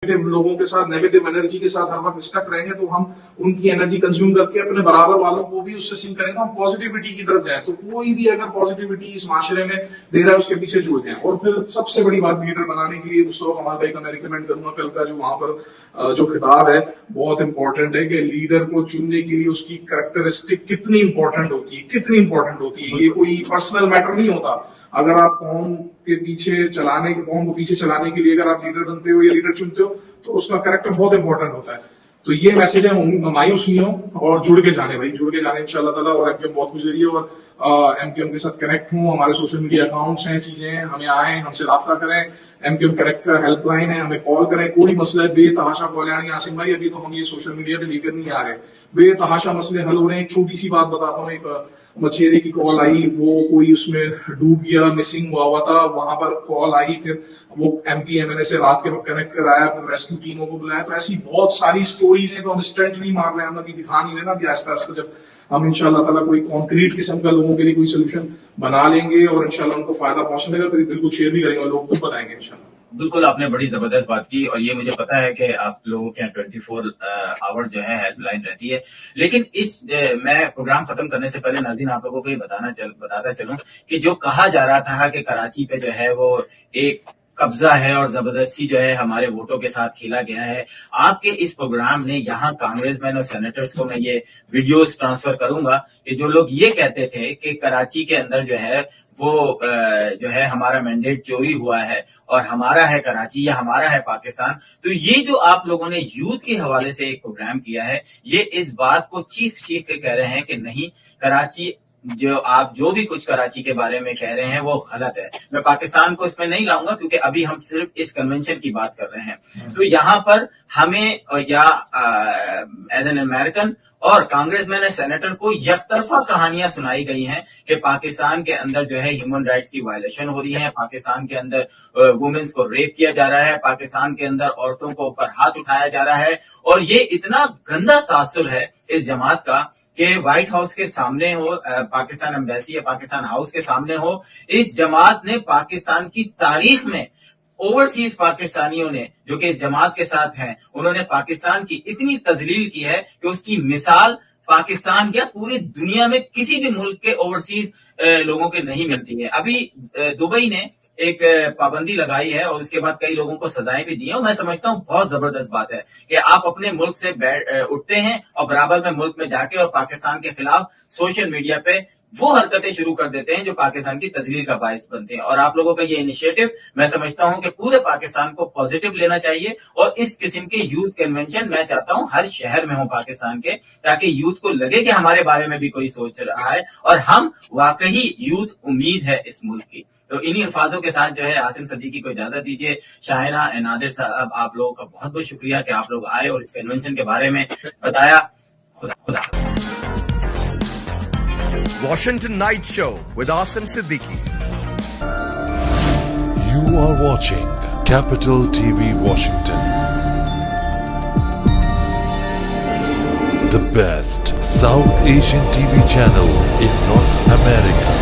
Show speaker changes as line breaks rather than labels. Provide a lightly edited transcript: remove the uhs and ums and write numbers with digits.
Negative लोगों के साथ, नेगेटिव एनर्जी के साथ हर वक्त स्टक रहेंगे तो हम उनकी एनर्जी कंज्यूम करके अपने बराबर वालों को भी उससे सिंक करेंगे, हम पॉजिटिविटी की तरफ जाए। तो कोई भी अगर पॉजिटिविटी इस माशरे में दे रहा है उसके पीछे जुड़ जाए। और फिर सबसे बड़ी बात लीडर बनाने के लिए दोस्तों कमाल भाई का मैं रिकमेंड करूंगा, कल का जो वहां पर जो खिताब है बहुत इंपॉर्टेंट है कि लीडर को चुनने के लिए उसकी कैरेक्टरिस्टिक कितनी इंपॉर्टेंट होती है, कितनी इंपॉर्टेंट होती है। ये कोई पर्सनल मैटर नहीं होता। अगर आप कौम को पीछे चलाने के लिए अगर आप लीडर बनते हो या लीडर चुनते हो तो उसका कैरेक्टर बहुत इंपॉर्टेंट होता है। तो ये मैसेज है, मायूस नहीं हो और जुड़ के जाने भाई, जुड़ के जाने इंशाल्लाह ताला। और एमकेएम बहुत कुछ जरिए और एमकेएम के साथ कनेक्ट हूँ, हमारे सोशल मीडिया अकाउंट्स हैं, चीजें हैं, हमें आए, हमसे राब्ता करें। एमकेएम करेक्टर हेल्पलाइन है, हमें कॉल करें, कोई मसला है बेतहाशा कॉल। यानी आसिम भाई अभी तो हम ये सोशल मीडिया पे लेकर नहीं आ रहे, बेतहाशा मसले हल हो रहे हैं। एक छोटी सी बात बताता हूँ, एक मछेरे की कॉल आई, वो कोई उसमें डूब गया, मिसिंग हुआ था, वहां पर कॉल आई, फिर वो एमपी एमएलए से रात के वक्त कनेक्ट कराया, फिर रेस्क्यू टीमों को बुलाया। तो ऐसी बहुत सारी स्टोरीज हैं, तो हम स्टंट नहीं मार रहे हैं, हम अभी दिखा नहीं रहे ना। अभी आस्ते आस्ते जब हम इंशाल्लाह ताला कोई कॉन्क्रीट किस्म का लोगों के लिए कोई सोल्यूशन बना लेंगे और इंशाल्लाह उनको फायदा पहुंचने लगा, तो बिल्कुल शेयर भी करेंगे और लोग खुद बताएंगे इंशाल्लाह।
बिल्कुल, आपने बड़ी जबरदस्त बात की और ये मुझे पता है कि आप लोगों के यहाँ 24 आवर जो है हेल्पलाइन रहती है। लेकिन मैं प्रोग्राम खत्म करने से पहले नाज़रीन आप लोगों को ये बताता चलूं कि जो कहा जा रहा था कि कराची पे जो है वो एक कब्जा है और जबरदस्ती जो है हमारे वोटों के साथ खेला गया है, आपके इस प्रोग्राम ने यहाँ कांग्रेसमैन और सेनेटर्स को मैं ये वीडियोस ट्रांसफर करूंगा कि जो लोग ये कहते थे कि कराची के अंदर जो है वो जो है हमारा मैंडेट चोरी हुआ है और हमारा है कराची या हमारा है पाकिस्तान। तो ये जो आप लोगों ने यूथ के हवाले से एक प्रोग्राम किया है, ये इस बात को चीख के कह रहे हैं कि नहीं, कराची आप जो भी कुछ कराची के बारे में कह रहे हैं वो गलत है। मैं पाकिस्तान को इसमें नहीं लाऊंगा क्योंकि अभी हम सिर्फ इस कन्वेंशन की बात कर रहे हैं। तो यहाँ पर हमें या एज एन अमेरिकन और कांग्रेसमैन या सेनेटर को यकतरफा कहानियां सुनाई गई हैं कि पाकिस्तान के अंदर जो है ह्यूमन राइट्स की वायलेशन हो रही है, पाकिस्तान के अंदर वुमेन्स को रेप किया जा रहा है, पाकिस्तान के अंदर औरतों को ऊपर हाथ उठाया जा रहा है। और ये इतना गंदा तासुर है इस जमात का कि व्हाइट हाउस के सामने हो, पाकिस्तान एम्बेसी या पाकिस्तान हाउस के सामने हो, इस जमात ने पाकिस्तान की तारीख में ओवरसीज पाकिस्तानियों ने जो कि इस जमात के साथ हैं, उन्होंने पाकिस्तान की इतनी तजलील की है कि उसकी मिसाल पाकिस्तान या पूरी दुनिया में किसी भी मुल्क के ओवरसीज लोगों के नहीं मिलती है। अभी दुबई ने एक पाबंदी लगाई है और उसके बाद कई लोगों को सजाएं भी दी हैं और मैं समझता हूँ बहुत जबरदस्त बात है कि आप अपने मुल्क से उठते हैं और बराबर में मुल्क में जाके और पाकिस्तान के खिलाफ सोशल मीडिया पे वो हरकतें शुरू कर देते हैं जो पाकिस्तान की तजलील का बायस बनते हैं। और आप लोगों का ये इनिशिएटिव मैं समझता हूं कि पूरे पाकिस्तान को पॉजिटिव लेना चाहिए और इस किस्म के यूथ कन्वेंशन मैं चाहता हूं हर शहर में हो पाकिस्तान के, ताकि यूथ को लगे कि हमारे बारे में भी कोई सोच रहा है और हम वाकई यूथ उम्मीद है इस मुल्क की। तो इन्हीं अल्फाजों के साथ जो है आसिम सदीकी को इजाजत दीजिए। शाहिना नादिर साहब, आप लोगों का बहुत बहुत शुक्रिया कि आप लोग आए और इस कन्वेंशन के बारे में बताया। खुदा।
Washington Night Show with Asim Siddiqui.
You are watching Capital TV Washington. The best South Asian TV channel in North America.